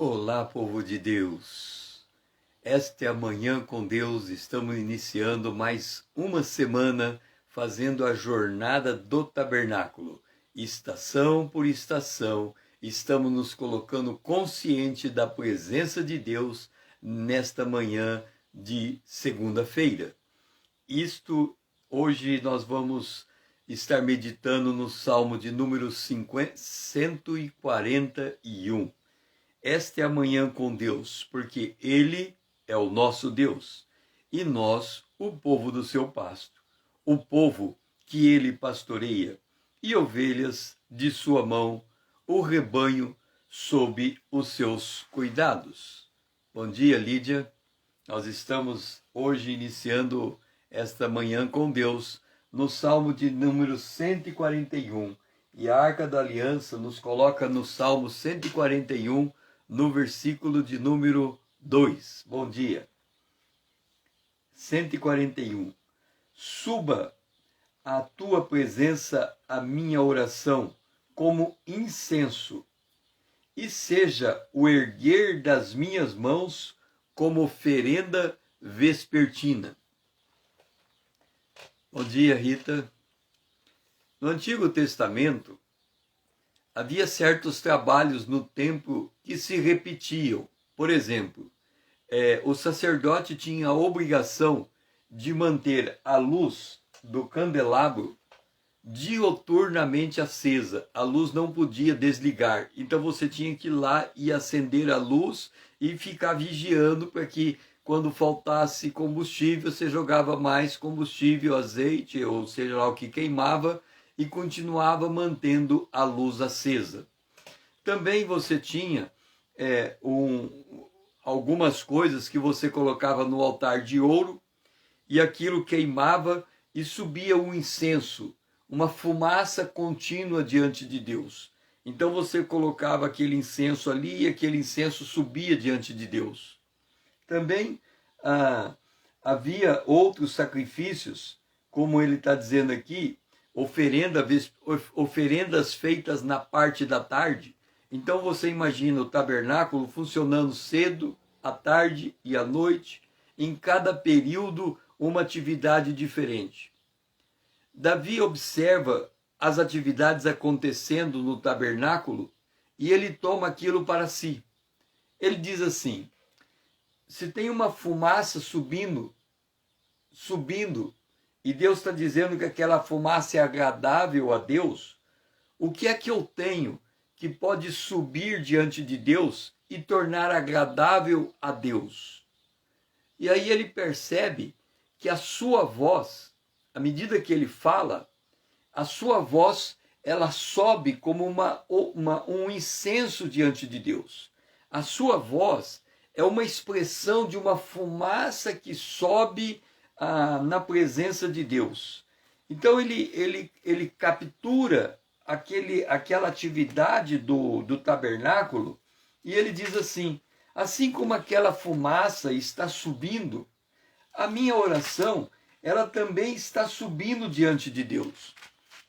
Olá, povo de Deus! Esta é a Manhã com Deus, estamos iniciando mais uma semana fazendo a jornada do tabernáculo. Estação por estação, estamos nos colocando consciente da presença de Deus nesta manhã de segunda-feira. Hoje nós vamos estar meditando no Salmo de número 141. Esta é a manhã com Deus, porque Ele é o nosso Deus e nós, o povo do seu pasto, o povo que Ele pastoreia e ovelhas de sua mão, o rebanho sob os seus cuidados. Bom dia, Lídia. Nós estamos hoje iniciando esta manhã com Deus no Salmo de número 141 e a Arca da Aliança nos coloca no Salmo 141, no versículo de número 2. Bom dia. 141. Suba à tua presença a minha oração como incenso, e seja o erguer das minhas mãos como oferenda vespertina. Bom dia, Rita. No Antigo Testamento, havia certos trabalhos no templo que se repetiam. Por exemplo, o sacerdote tinha a obrigação de manter a luz do candelabro dioturnamente acesa. A luz não podia desligar. Então você tinha que ir lá e acender a luz e ficar vigiando para que quando faltasse combustível, você jogava mais combustível, azeite, ou seja lá o que queimava, e continuava mantendo a luz acesa. Também você tinha algumas coisas que você colocava no altar de ouro, e aquilo queimava e subia um incenso, uma fumaça contínua diante de Deus. Então você colocava aquele incenso ali e aquele incenso subia diante de Deus. Também havia outros sacrifícios, como ele está dizendo aqui, oferendas feitas na parte da tarde. Então você imagina o tabernáculo funcionando cedo, à tarde e à noite, em cada período uma atividade diferente. Davi observa as atividades acontecendo no tabernáculo e ele toma aquilo para si. Ele diz assim: se tem uma fumaça subindo, e Deus está dizendo que aquela fumaça é agradável a Deus, o que é que eu tenho que pode subir diante de Deus e tornar agradável a Deus? E aí ele percebe que a sua voz, à medida que ele fala, a sua voz ela sobe como um incenso diante de Deus. A sua voz é uma expressão de uma fumaça que sobe na presença de Deus. Então ele captura aquela atividade do tabernáculo e ele diz assim como aquela fumaça está subindo, a minha oração ela também está subindo diante de Deus.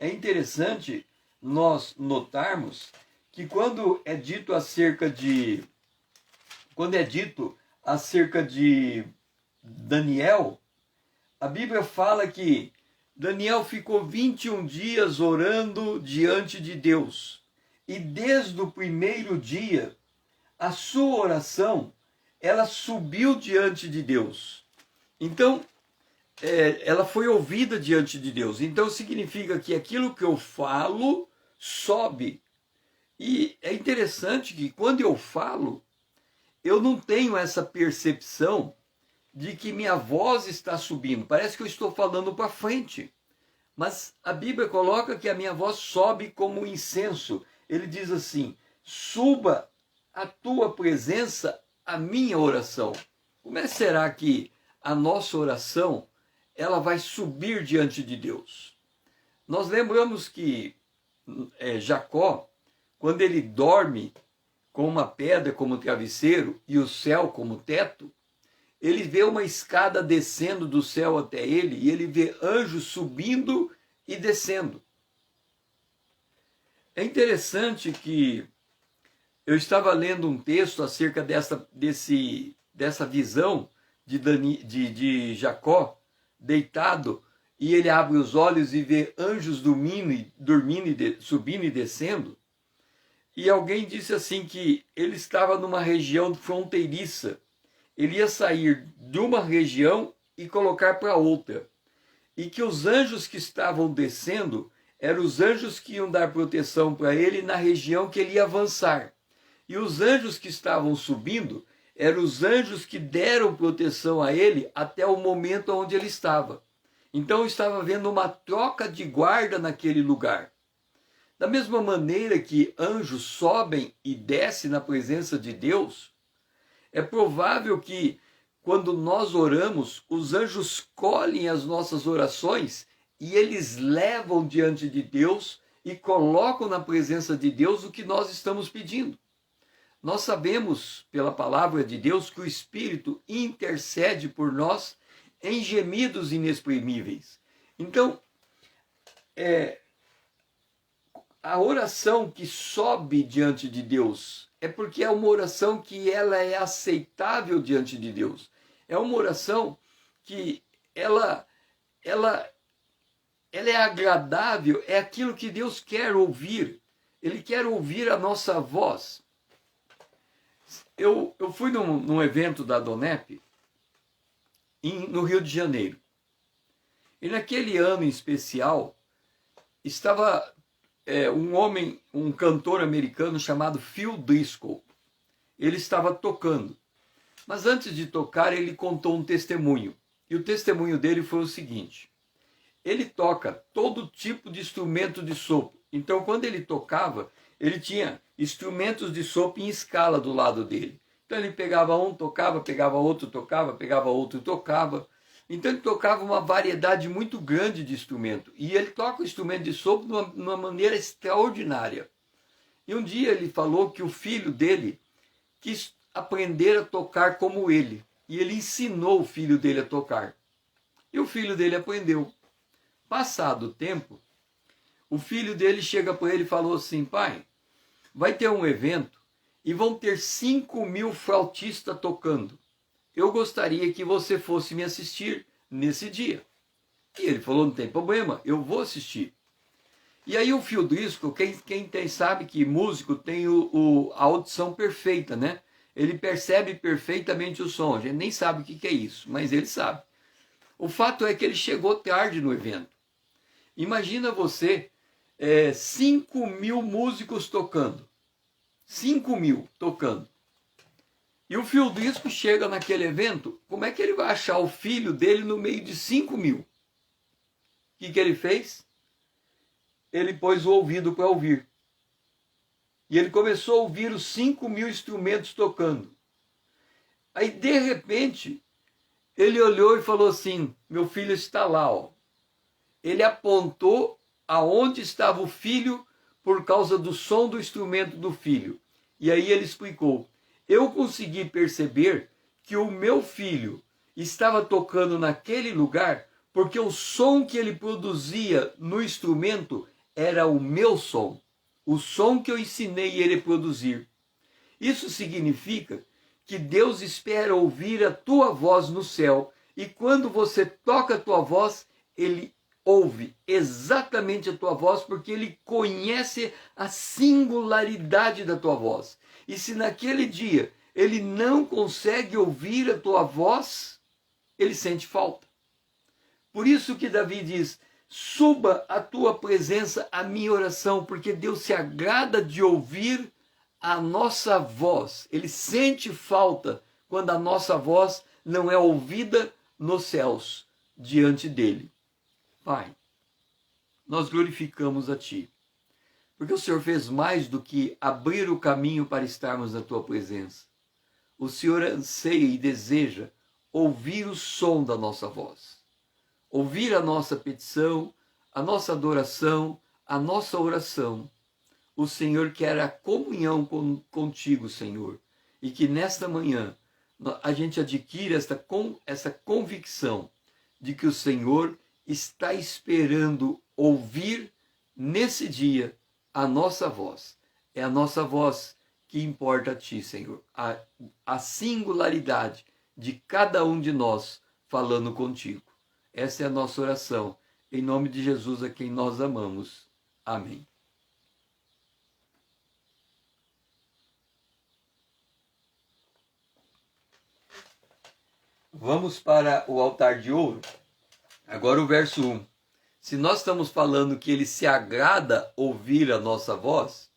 É interessante nós notarmos que quando é dito acerca de Daniel, a Bíblia fala que Daniel ficou 21 dias orando diante de Deus. E desde o primeiro dia, a sua oração, ela subiu diante de Deus. Então, ela foi ouvida diante de Deus. Então, significa que aquilo que eu falo sobe. E é interessante que quando eu falo, eu não tenho essa percepção de que minha voz está subindo. Parece que eu estou falando para frente. Mas a Bíblia coloca que a minha voz sobe como incenso. Ele diz assim: suba a tua presença a minha oração. Como será que a nossa oração ela vai subir diante de Deus? Nós lembramos que Jacó, quando ele dorme com uma pedra como travesseiro e o céu como teto, ele vê uma escada descendo do céu até ele e ele vê anjos subindo e descendo. É interessante que Eu estava lendo um texto acerca dessa visão de Jacó deitado, e ele abre os olhos e vê anjos subindo e descendo. E alguém disse assim que ele estava numa região fronteiriça. Ele ia sair de uma região e colocar para outra. E que os anjos que estavam descendo eram os anjos que iam dar proteção para ele na região que ele ia avançar. E os anjos que estavam subindo eram os anjos que deram proteção a ele até o momento onde ele estava. Então estava havendo uma troca de guarda naquele lugar. Da mesma maneira que anjos sobem e descem na presença de Deus, é provável que quando nós oramos, os anjos colhem as nossas orações e eles levam diante de Deus e colocam na presença de Deus o que nós estamos pedindo. Nós sabemos, pela palavra de Deus, que o Espírito intercede por nós em gemidos inexprimíveis. Então, a oração que sobe diante de Deus é porque é uma oração que ela é aceitável diante de Deus. É uma oração que ela é agradável, é aquilo que Deus quer ouvir. Ele quer ouvir a nossa voz. Eu fui num evento da Donep no Rio de Janeiro. E naquele ano em especial, estava um cantor americano chamado Phil Driscoll. Ele estava tocando. Mas antes de tocar, ele contou um testemunho. E o testemunho dele foi o seguinte: ele toca todo tipo de instrumento de sopro. Então, quando ele tocava, ele tinha instrumentos de sopro em escala do lado dele. Então, ele pegava um, tocava, pegava outro, tocava, pegava outro, tocava. Então, ele tocava uma variedade muito grande de instrumento. E ele toca o instrumento de sopro de uma maneira extraordinária. E um dia ele falou que o filho dele quis aprender a tocar como ele. E ele ensinou o filho dele a tocar. E o filho dele aprendeu. Passado o tempo, o filho dele chega para ele e falou assim: pai, vai ter um evento e vão ter 5.000 flautistas tocando. Eu gostaria que você fosse me assistir nesse dia. E ele falou: não tem problema, eu vou assistir. E aí o Phil Driscoll, quem sabe que músico tem a audição perfeita, né? Ele percebe perfeitamente o som. A gente nem sabe o que é isso, mas ele sabe. O fato é que ele chegou tarde no evento. Imagina você, 5.000 músicos tocando. 5.000 tocando. E o Phil Driscoll chega naquele evento, como é que ele vai achar o filho dele no meio de 5.000? O que ele fez? Ele pôs o ouvido para ouvir. E ele começou a ouvir os 5.000 instrumentos tocando. Aí, de repente, ele olhou e falou assim: meu filho está lá, ó. Ele apontou aonde estava o filho por causa do som do instrumento do filho. E aí ele explicou: eu consegui perceber que o meu filho estava tocando naquele lugar porque o som que ele produzia no instrumento era o meu som. O som que eu ensinei ele a produzir. Isso significa que Deus espera ouvir a tua voz no céu. E quando você toca a tua voz, Ele ouve exatamente a tua voz, porque Ele conhece a singularidade da tua voz. E se naquele dia Ele não consegue ouvir a tua voz, Ele sente falta. Por isso que Davi diz: suba a tua presença a minha oração, porque Deus se agrada de ouvir a nossa voz. Ele sente falta quando a nossa voz não é ouvida nos céus, diante dele. Pai, nós glorificamos a Ti, porque o Senhor fez mais do que abrir o caminho para estarmos na Tua presença. O Senhor anseia e deseja ouvir o som da nossa voz. Ouvir a nossa petição, a nossa adoração, a nossa oração. O Senhor quer a comunhão contigo, Senhor. E que nesta manhã a gente adquira essa convicção de que o Senhor está esperando ouvir nesse dia a nossa voz. É a nossa voz que importa a Ti, Senhor. A singularidade de cada um de nós falando contigo. Essa é a nossa oração. Em nome de Jesus, a quem nós amamos. Amém. Vamos para o altar de ouro. Agora o verso 1. Se nós estamos falando que ele se agrada ouvir a nossa voz,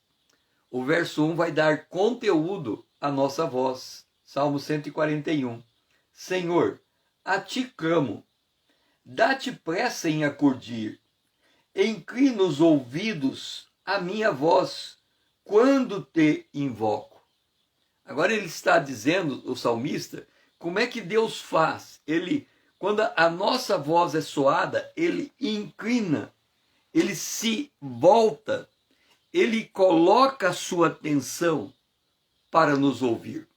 o verso 1 vai dar conteúdo à nossa voz. Salmo 141. Senhor, a ti clamo, dá-te pressa em acudir, inclina os ouvidos à minha voz, quando te invoco. Agora ele está dizendo, o salmista, como é que Deus faz? Quando a nossa voz é soada, ele inclina, ele se volta, ele coloca a sua atenção para nos ouvir.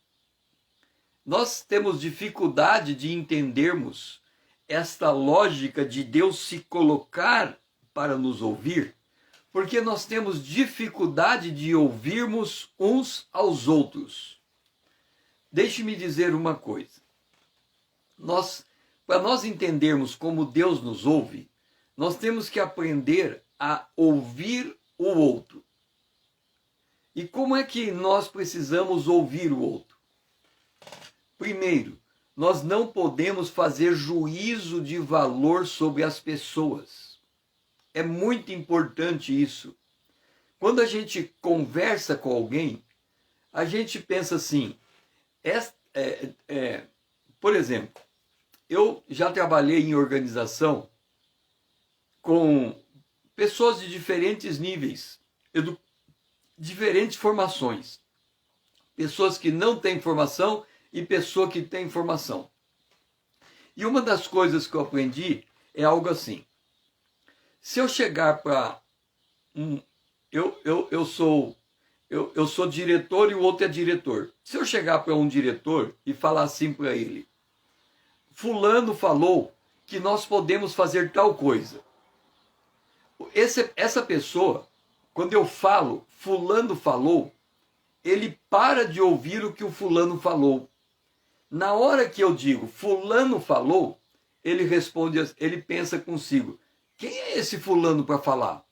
Nós temos dificuldade de entendermos esta lógica de Deus se colocar para nos ouvir, porque nós temos dificuldade de ouvirmos uns aos outros. Deixe-me dizer uma coisa. Para nós entendermos como Deus nos ouve, nós temos que aprender a ouvir o outro. E como é que nós precisamos ouvir o outro? Primeiro, nós não podemos fazer juízo de valor sobre as pessoas. É muito importante isso. Quando a gente conversa com alguém, a gente pensa assim, por exemplo, eu já trabalhei em organização com pessoas de diferentes níveis, diferentes formações. Pessoas que não têm formação e pessoa que tem formação. E uma das coisas que eu aprendi é algo assim. Se eu chegar para eu sou diretor e o outro é diretor. Se eu chegar para um diretor e falar assim para ele, fulano falou que nós podemos fazer tal coisa. Essa pessoa, quando eu falo, fulano falou, ele para de ouvir o que o fulano falou. Na hora que eu digo, fulano falou, ele responde, ele pensa consigo, quem é esse fulano para falar?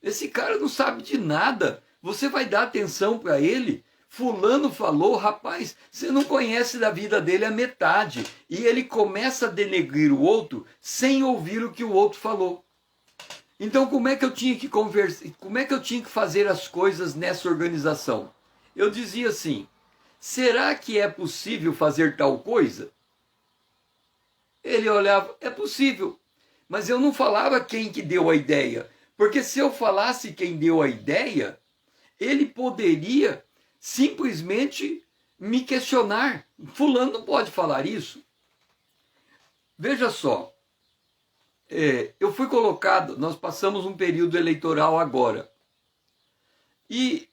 Esse cara não sabe de nada. Você vai dar atenção para ele? Fulano falou, rapaz, você não conhece da vida dele a metade. E ele começa a denegrir o outro sem ouvir o que o outro falou. Então como é que eu tinha que conversar? Como é que eu tinha que fazer as coisas nessa organização? Eu dizia assim, será que é possível fazer tal coisa? Ele olhava, é possível. Mas eu não falava quem que deu a ideia. Porque se eu falasse quem deu a ideia, ele poderia simplesmente me questionar. Fulano não pode falar isso. Veja só, eu fui colocado, nós passamos um período eleitoral agora. E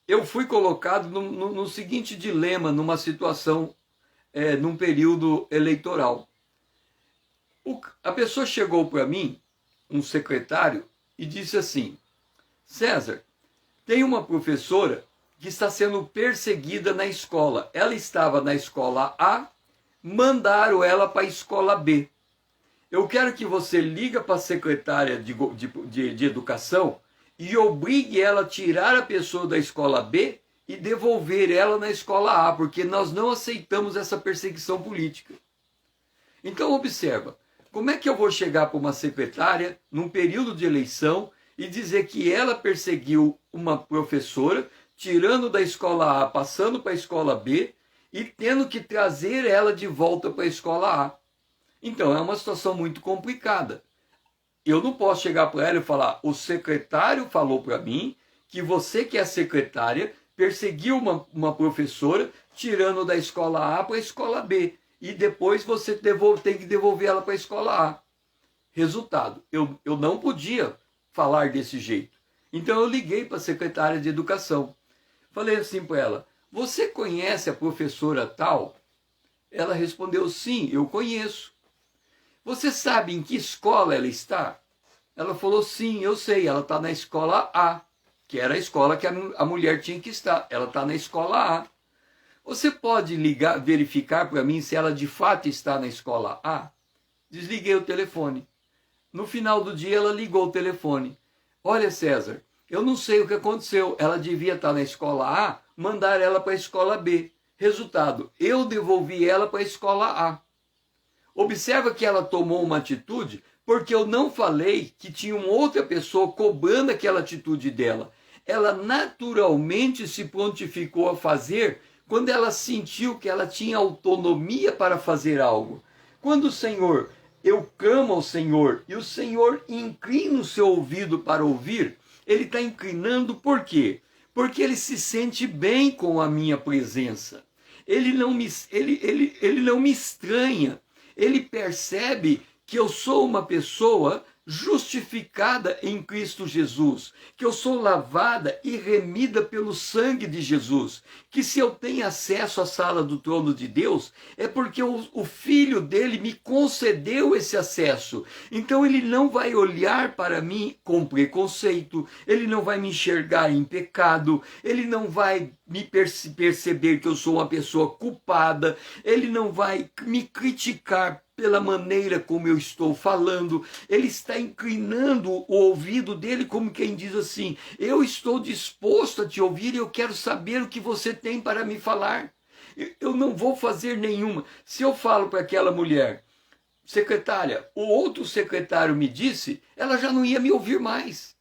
eu fui colocado no seguinte dilema, numa situação, num período eleitoral. A pessoa chegou para mim, um secretário, e disse assim, César, tem uma professora que está sendo perseguida na escola. Ela estava na escola A, mandaram ela para a escola B. Eu quero que você liga para a secretária de educação e obrigue ela a tirar a pessoa da escola B e devolver ela na escola A, porque nós não aceitamos essa perseguição política. Então observa, como é que eu vou chegar para uma secretária num período de eleição e dizer que ela perseguiu uma professora, tirando da escola A, passando para a escola B e tendo que trazer ela de volta para a escola A? Então é uma situação muito complicada. Eu não posso chegar para ela e falar, o secretário falou para mim que você que é secretária perseguiu uma professora, tirando da escola A para a escola B. E depois você tem que devolver ela para a escola A. Resultado, eu não podia falar desse jeito. Então eu liguei para a secretária de educação. Falei assim para ela, você conhece a professora tal? Ela respondeu, sim, eu conheço. Você sabe em que escola ela está? Ela falou, sim, eu sei, ela está na escola A. que era a escola que a mulher tinha que estar. Ela está na escola A. Você pode ligar, verificar para mim se ela de fato está na escola A? Desliguei o telefone. No final do dia ela ligou o telefone. Olha, César, eu não sei o que aconteceu. Ela devia estar na escola A, mandar ela para a escola B. Resultado, eu devolvi ela para a escola A. Observa que ela tomou uma atitude porque eu não falei que tinha uma outra pessoa cobrando aquela atitude dela. Ela naturalmente se prontificou a fazer quando ela sentiu que ela tinha autonomia para fazer algo. Quando o Senhor, eu clamo ao Senhor e o Senhor inclina o seu ouvido para ouvir, ele está inclinando por quê? Porque ele se sente bem com a minha presença. Ele não me estranha. Ele percebe que eu sou uma pessoa justificada em Cristo Jesus, que eu sou lavada e remida pelo sangue de Jesus, que se eu tenho acesso à sala do trono de Deus, é porque o Filho dele me concedeu esse acesso. Então ele não vai olhar para mim com preconceito, ele não vai me enxergar em pecado, ele não vai me perceber que eu sou uma pessoa culpada, ele não vai me criticar pela maneira como eu estou falando, ele está inclinando o ouvido dele como quem diz assim, eu estou disposto a te ouvir e eu quero saber o que você tem para me falar. Eu não vou fazer nenhuma. Se eu falo para aquela mulher, secretária, o outro secretário me disse, ela já não ia me ouvir mais.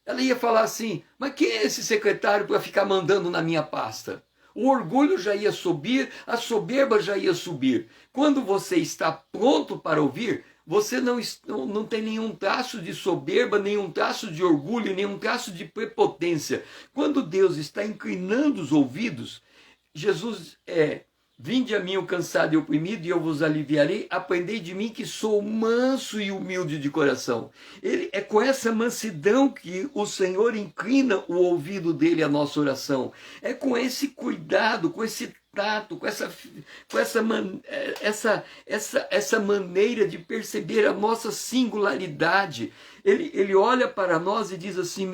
Ela ia falar assim, mas quem é esse secretário para ficar mandando na minha pasta? O orgulho já ia subir, a soberba já ia subir. Quando você está pronto para ouvir, você não tem nenhum traço de soberba, nenhum traço de orgulho, nenhum traço de prepotência. Quando Deus está inclinando os ouvidos, Jesus vinde a mim o cansado e oprimido, e eu vos aliviarei. Aprendei de mim que sou manso e humilde de coração. É com essa mansidão que o Senhor inclina o ouvido dele à nossa oração. É com esse cuidado, com esse tato, com essa maneira de perceber a nossa singularidade. Ele olha para nós e diz assim,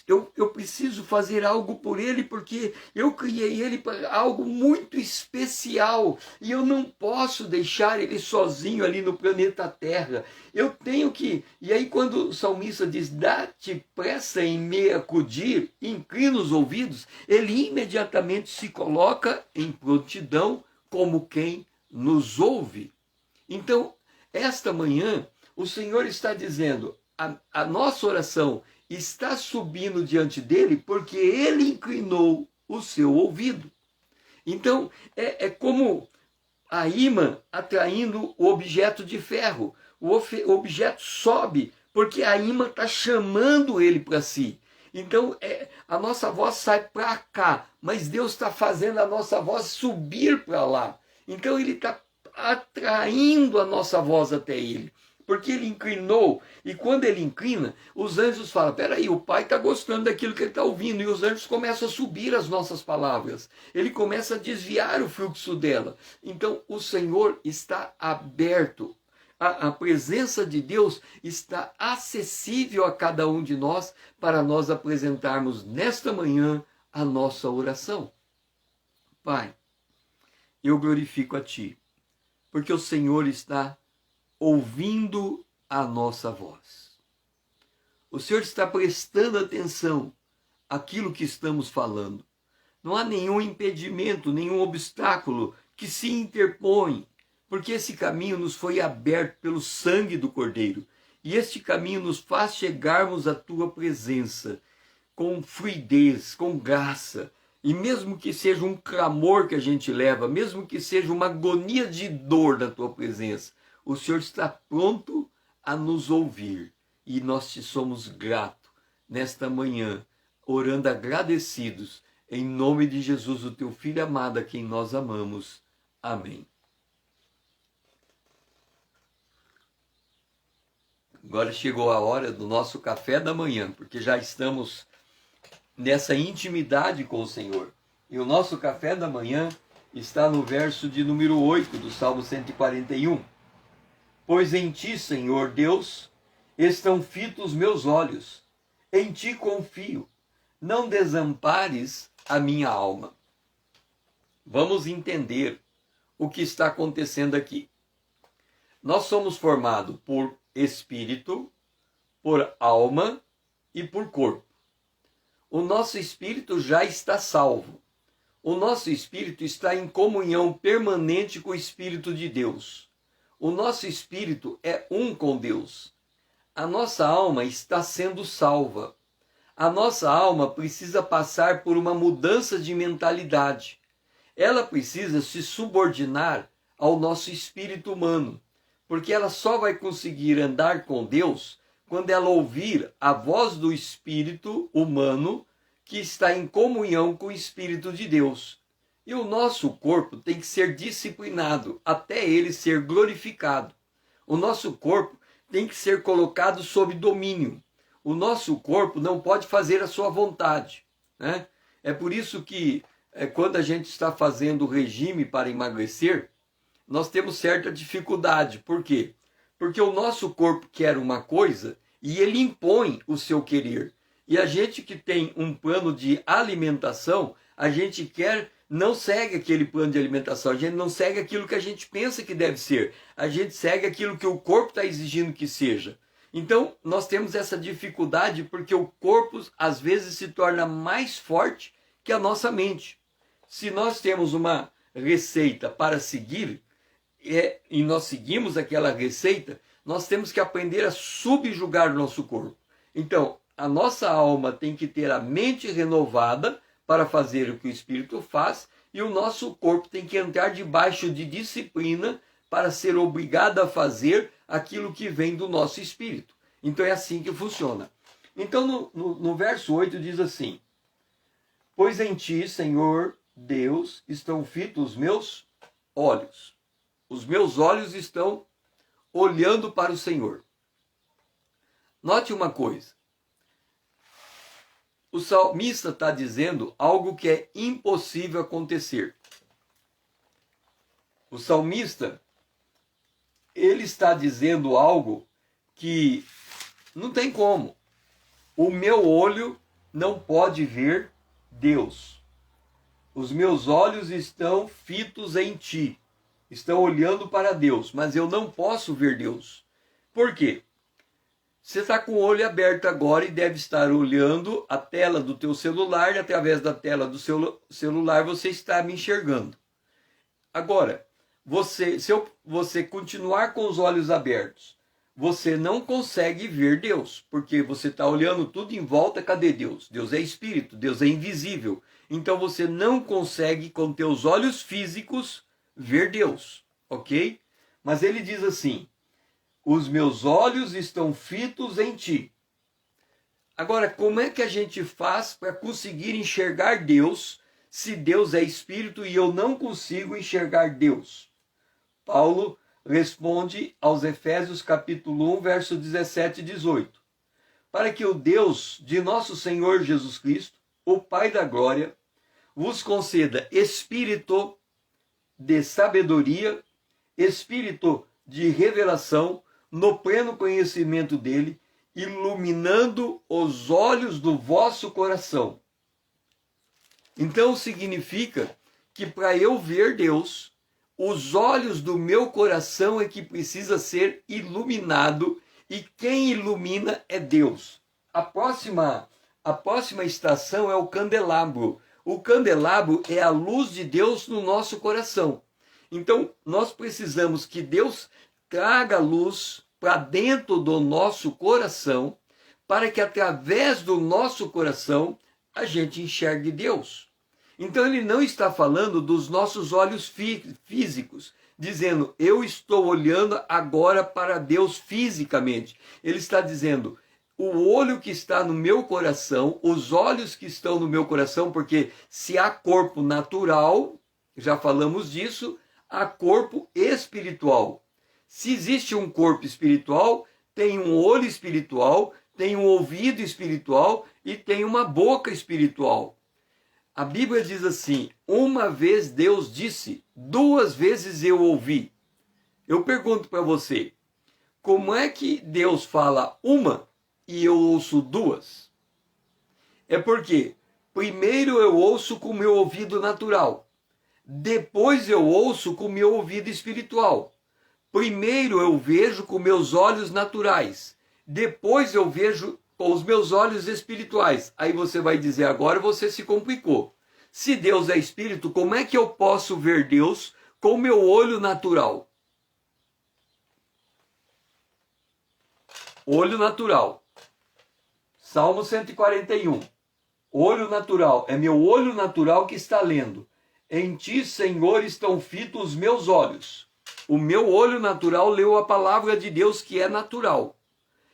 eu preciso fazer algo por ele, porque eu criei ele para algo muito especial, e eu não posso deixar ele sozinho ali no planeta Terra. Eu tenho que... E aí quando o salmista diz, dá-te pressa em me acudir, inclina os ouvidos, ele imediatamente se coloca em prontidão como quem nos ouve. Então, esta manhã, o Senhor está dizendo, a nossa oração está subindo diante dele porque ele inclinou o seu ouvido. Então, é como a ímã atraindo o objeto de ferro. O objeto sobe porque a ímã está chamando ele para si. Então, a nossa voz sai para cá, mas Deus está fazendo a nossa voz subir para lá. Então, ele está atraindo a nossa voz até ele. Porque ele inclinou, e quando ele inclina, os anjos falam, peraí, o pai está gostando daquilo que ele está ouvindo, e os anjos começam a subir as nossas palavras, ele começa a desviar o fluxo dela. Então o Senhor está aberto, a presença de Deus está acessível a cada um de nós, para nós apresentarmos nesta manhã a nossa oração. Pai, eu glorifico a Ti, porque o Senhor está ouvindo a nossa voz. O Senhor está prestando atenção àquilo que estamos falando. Não há nenhum impedimento, nenhum obstáculo que se interpõe, porque esse caminho nos foi aberto pelo sangue do Cordeiro. E este caminho nos faz chegarmos à Tua presença com fluidez, com graça. E mesmo que seja um clamor que a gente leva, mesmo que seja uma agonia de dor na Tua presença, o Senhor está pronto a nos ouvir, e nós te somos gratos nesta manhã, orando agradecidos, em nome de Jesus, o Teu Filho amado, a quem nós amamos. Amém. Agora chegou a hora do nosso café da manhã, porque já estamos nessa intimidade com o Senhor. E o nosso café da manhã está no verso de número 8 do Salmo 141. Pois em Ti, Senhor Deus, estão fitos meus olhos, em Ti confio. não desampares a minha alma. Vamos entender o que está acontecendo aqui. Nós somos formados por espírito, por alma e por corpo. O nosso espírito já está salvo. O nosso espírito está em comunhão permanente com o Espírito de Deus. O nosso espírito é um com Deus. A nossa alma está sendo salva. A nossa alma precisa passar por uma mudança de mentalidade. Ela precisa se subordinar ao nosso espírito humano, porque ela só vai conseguir andar com Deus quando ela ouvir a voz do espírito humano que está em comunhão com o Espírito de Deus. E o nosso corpo tem que ser disciplinado até ele ser glorificado. O nosso corpo tem que ser colocado sob domínio. O nosso corpo não pode fazer a sua vontade, né? É por isso que quando a gente está fazendo o regime para emagrecer, nós temos certa dificuldade. Por quê? Porque o nosso corpo quer uma coisa e ele impõe o seu querer. E a gente que tem um plano de alimentação, a gente não segue aquele plano de alimentação, a gente não segue aquilo que a gente pensa que deve ser, a gente segue aquilo que o corpo está exigindo que seja. Então, nós temos essa dificuldade porque o corpo, às vezes, se torna mais forte que a nossa mente. Se nós temos uma receita para seguir, e nós seguimos aquela receita, nós temos que aprender a subjugar o nosso corpo. Então, a nossa alma tem que ter a mente renovada para fazer o que o Espírito faz, e o nosso corpo tem que entrar debaixo de disciplina para ser obrigado a fazer aquilo que vem do nosso espírito. Então é assim que funciona. Então no verso 8 diz assim: pois em ti, Senhor Deus, estão fitos os meus olhos. Os meus olhos estão olhando para o Senhor. Note uma coisa. O salmista está dizendo algo que é impossível acontecer. O salmista, ele está dizendo algo que não tem como. O meu olho não pode ver Deus. Os meus olhos estão fitos em ti. Estão olhando para Deus, mas eu não posso ver Deus. Por quê? Você está com o olho aberto agora e deve estar olhando a tela do teu celular, e através da tela do seu celular você está me enxergando. Agora, se você continuar com os olhos abertos, você não consegue ver Deus, porque você está olhando tudo em volta. Cadê Deus? Deus é espírito, Deus é invisível. Então você não consegue, com teus olhos físicos, ver Deus, ok? Mas ele diz assim: os meus olhos estão fitos em ti. Agora, como é que a gente faz para conseguir enxergar Deus, se Deus é espírito e eu não consigo enxergar Deus? Paulo responde aos Efésios capítulo 1, verso 17 e 18. Para que o Deus de nosso Senhor Jesus Cristo, o Pai da glória, vos conceda espírito de sabedoria, espírito de revelação, no pleno conhecimento dele, iluminando os olhos do vosso coração. Então significa que para eu ver Deus, os olhos do meu coração é que precisa ser iluminado, e quem ilumina é Deus. A próxima estação é o candelabro. O candelabro é a luz de Deus no nosso coração. Então, nós precisamos que Deus traga luz para dentro do nosso coração, para que através do nosso coração a gente enxergue Deus. Então ele não está falando dos nossos olhos físicos, dizendo, eu estou olhando agora para Deus fisicamente. Ele está dizendo, o olho que está no meu coração, os olhos que estão no meu coração, porque se há corpo natural, já falamos disso, há corpo espiritual. Se existe um corpo espiritual, tem um olho espiritual, tem um ouvido espiritual e tem uma boca espiritual. A Bíblia diz assim, uma vez Deus disse, duas vezes eu ouvi. Eu pergunto para você, como é que Deus fala uma e eu ouço duas? É porque primeiro eu ouço com o meu ouvido natural, depois eu ouço com o meu ouvido espiritual. Primeiro eu vejo com meus olhos naturais, depois eu vejo com os meus olhos espirituais. Aí você vai dizer, agora você se complicou. Se Deus é espírito, como é que eu posso ver Deus com o meu olho natural? Olho natural. Salmo 141. Olho natural. É meu olho natural que está lendo. Em ti, Senhor, estão fitos os meus olhos. O meu olho natural leu a palavra de Deus, que é natural.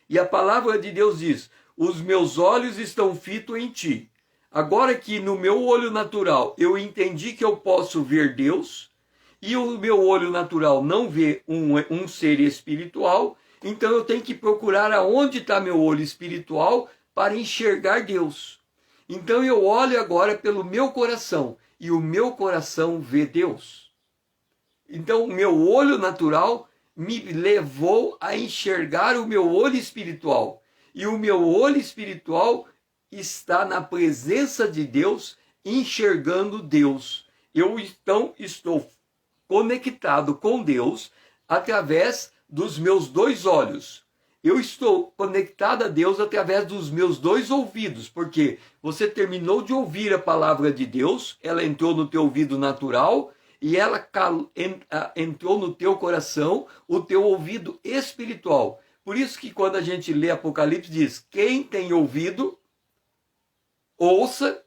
E a palavra de Deus diz, os meus olhos estão fitos em ti. Agora que no meu olho natural eu entendi que eu posso ver Deus, e o meu olho natural não vê um ser espiritual, então eu tenho que procurar aonde está meu olho espiritual para enxergar Deus. Então eu olho agora pelo meu coração, e o meu coração vê Deus. Então o meu olho natural me levou a enxergar o meu olho espiritual. E o meu olho espiritual está na presença de Deus, enxergando Deus. Eu então estou conectado com Deus através dos meus dois olhos. Eu estou conectado a Deus através dos meus dois ouvidos, porque você terminou de ouvir a palavra de Deus, ela entrou no teu ouvido natural e ela entrou no teu coração, o teu ouvido espiritual. Por isso que quando a gente lê Apocalipse diz, quem tem ouvido, ouça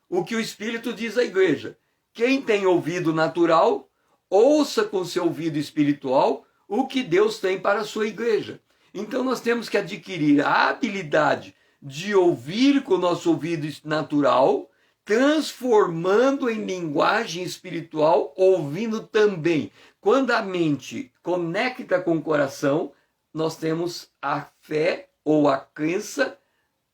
o que o Espírito diz à igreja. Quem tem ouvido natural, ouça com seu ouvido espiritual o que Deus tem para a sua igreja. Então nós temos que adquirir a habilidade de ouvir com o nosso ouvido natural, transformando em linguagem espiritual, ouvindo também. Quando a mente conecta com o coração, nós temos a fé ou a crença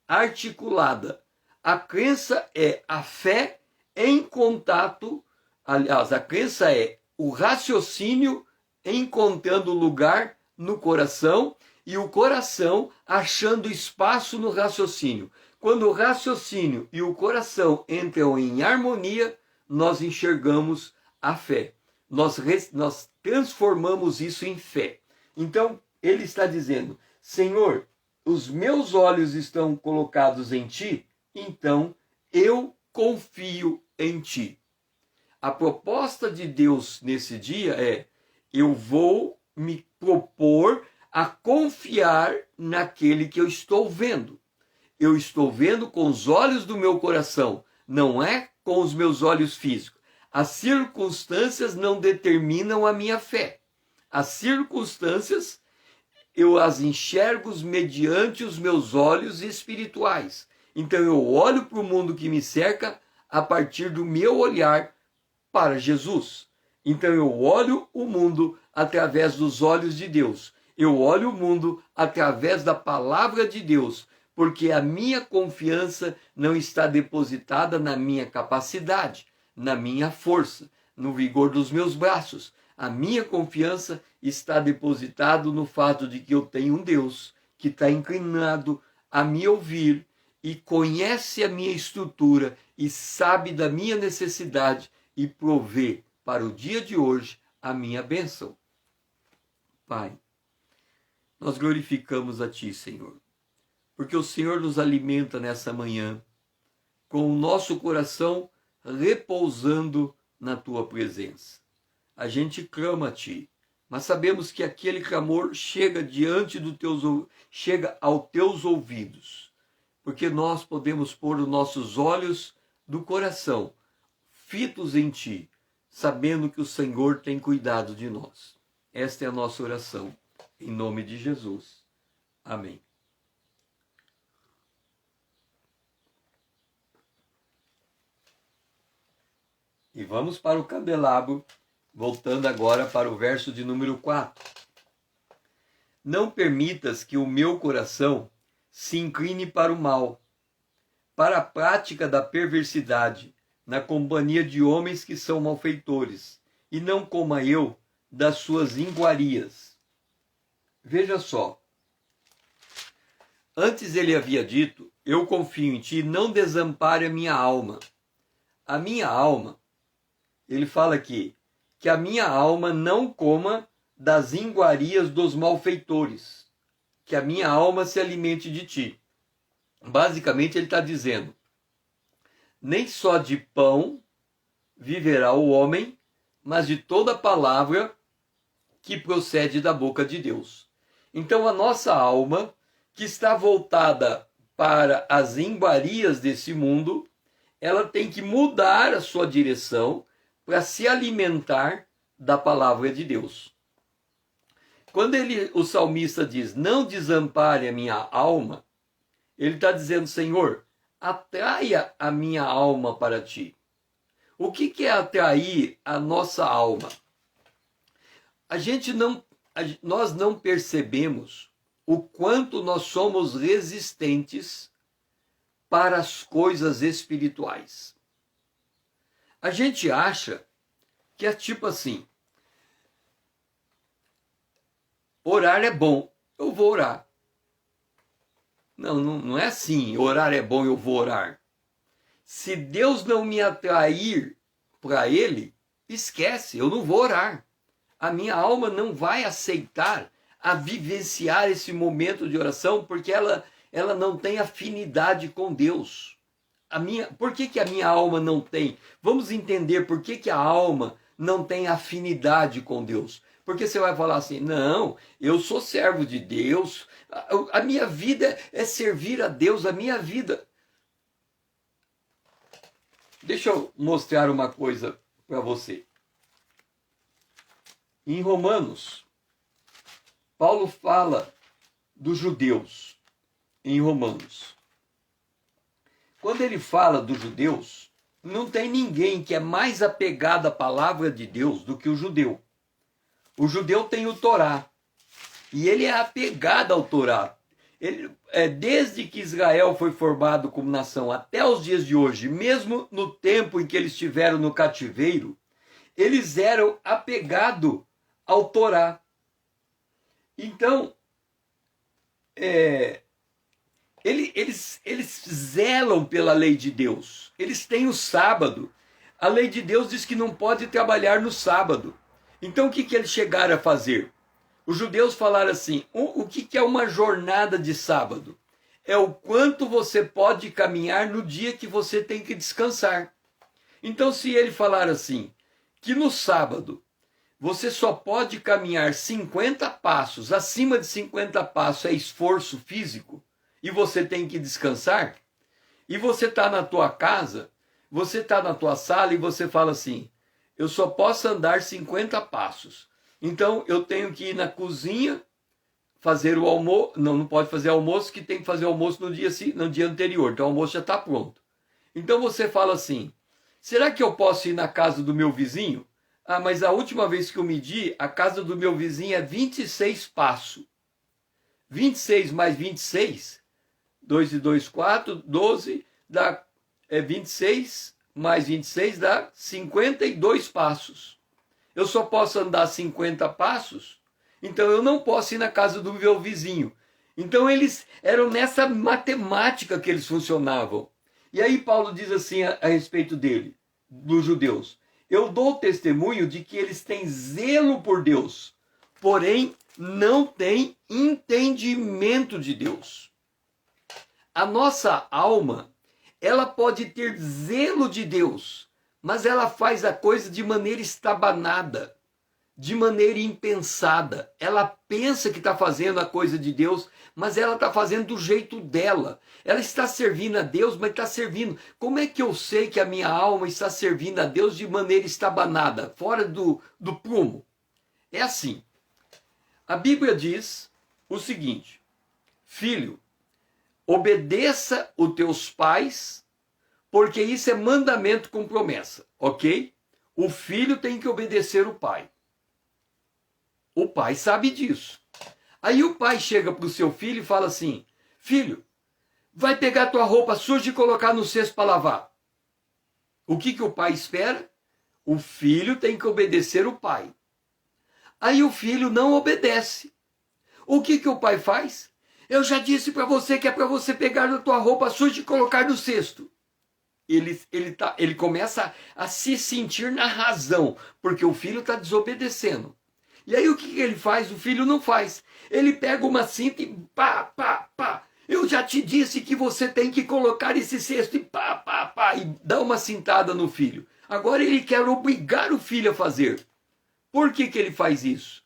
articulada. A crença é a fé em contato, aliás, a crença é o raciocínio encontrando lugar no coração e o coração achando espaço no raciocínio. Quando o raciocínio e o coração entram em harmonia, nós enxergamos a fé. Nós transformamos isso em fé. Então, ele está dizendo, Senhor, os meus olhos estão colocados em ti, então eu confio em ti. A proposta de Deus nesse dia é, eu vou me propor a confiar naquele que eu estou vendo. Eu estou vendo com os olhos do meu coração, não é com os meus olhos físicos. As circunstâncias não determinam a minha fé. As circunstâncias, eu as enxergo mediante os meus olhos espirituais. Então eu olho para o mundo que me cerca a partir do meu olhar para Jesus. Então eu olho o mundo através dos olhos de Deus. Eu olho o mundo através da palavra de Deus, porque a minha confiança não está depositada na minha capacidade, na minha força, no vigor dos meus braços. A minha confiança está depositada no fato de que eu tenho um Deus que está inclinado a me ouvir e conhece a minha estrutura e sabe da minha necessidade e provê para o dia de hoje a minha bênção. Pai, nós glorificamos a Ti, Senhor, porque o Senhor nos alimenta nessa manhã com o nosso coração repousando na Tua presença. A gente clama a Ti, mas sabemos que aquele clamor chega chega aos Teus ouvidos, porque nós podemos pôr os nossos olhos do coração fitos em Ti, sabendo que o Senhor tem cuidado de nós. Esta é a nossa oração, em nome de Jesus. Amém. E vamos para o candelabro, voltando agora para o verso de número 4. Não permitas que o meu coração se incline para o mal, para a prática da perversidade, na companhia de homens que são malfeitores, e não coma eu das suas iguarias. Veja só, antes ele havia dito eu confio em ti, não desampare a minha alma. A minha alma, ele fala aqui, que a minha alma não coma das iguarias dos malfeitores, que a minha alma se alimente de ti. Basicamente ele está dizendo, nem só de pão viverá o homem, mas de toda palavra que procede da boca de Deus. Então a nossa alma, que está voltada para as iguarias desse mundo, ela tem que mudar a sua direção para se alimentar da palavra de Deus. Quando o salmista diz, não desampare a minha alma, ele está dizendo, Senhor, atraia a minha alma para ti. O que é atrair a nossa alma? Nós não percebemos o quanto nós somos resistentes para as coisas espirituais. A gente acha que é tipo assim, orar é bom, eu vou orar. Não é assim, orar é bom, eu vou orar. Se Deus não me atrair para Ele, esquece, eu não vou orar. A minha alma não vai aceitar a vivenciar esse momento de oração, porque ela não tem afinidade com Deus. Por que a minha alma não tem? Vamos entender por que a alma não tem afinidade com Deus. Porque você vai falar assim, não, eu sou servo de Deus, a minha vida é servir a Deus, a minha vida. Deixa eu mostrar uma coisa para você. Em Romanos, Paulo fala dos judeus, em Romanos. Quando ele fala dos judeus, não tem ninguém que é mais apegado à palavra de Deus do que o judeu. O judeu tem o Torá, e ele é apegado ao Torá. Desde que Israel foi formado como nação até os dias de hoje, mesmo no tempo em que eles estiveram no cativeiro, eles eram apegados ao Torá. Então, eles zelam pela lei de Deus. Eles têm o sábado. A lei de Deus diz que não pode trabalhar no sábado. Então, o que eles chegaram a fazer? Os judeus falaram assim, o que é uma jornada de sábado? É o quanto você pode caminhar no dia que você tem que descansar. Então, se ele falar assim, que no sábado você só pode caminhar 50 passos, acima de 50 passos é esforço físico, e você tem que descansar, e você está na tua casa, você está na tua sala e você fala assim, eu só posso andar 50 passos. Então eu tenho que ir na cozinha, fazer o almoço, não pode fazer almoço, que tem que fazer almoço no dia anterior, então o almoço já está pronto. Então você fala assim, será que eu posso ir na casa do meu vizinho? Ah, mas a última vez que eu medi, a casa do meu vizinho é 26 passos. 26 mais 26, 2 e 2, 4, 12, dá 26 mais 26 dá 52 passos. Eu só posso andar 50 passos, então eu não posso ir na casa do meu vizinho. Então eles eram nessa matemática que eles funcionavam. E aí Paulo diz assim a respeito dos judeus. Eu dou testemunho de que eles têm zelo por Deus, porém não têm entendimento de Deus. A nossa alma, ela pode ter zelo de Deus, mas ela faz a coisa de maneira estabanada, de maneira impensada. Ela pensa que está fazendo a coisa de Deus, mas ela está fazendo do jeito dela. Ela está servindo a Deus, mas está servindo. Como é que eu sei que a minha alma está servindo a Deus de maneira estabanada, fora do prumo? É assim. A Bíblia diz o seguinte, filho, obedeça os teus pais, porque isso é mandamento com promessa, ok? O filho tem que obedecer o pai. O pai sabe disso. Aí o pai chega para o seu filho e fala assim, filho, vai pegar tua roupa suja e colocar no cesto para lavar. O que o pai espera? O filho tem que obedecer o pai. Aí o filho não obedece. O que o pai faz? Eu já disse para você que é para você pegar na tua roupa suja e colocar no cesto. Ele começa a se sentir na razão, porque o filho está desobedecendo. E aí o que ele faz? O filho não faz. Ele pega uma cinta e pá, pá, pá. Eu já te disse que você tem que colocar esse cesto e pá, pá, pá. E dá uma cintada no filho. Agora ele quer obrigar o filho a fazer. Por que ele faz isso?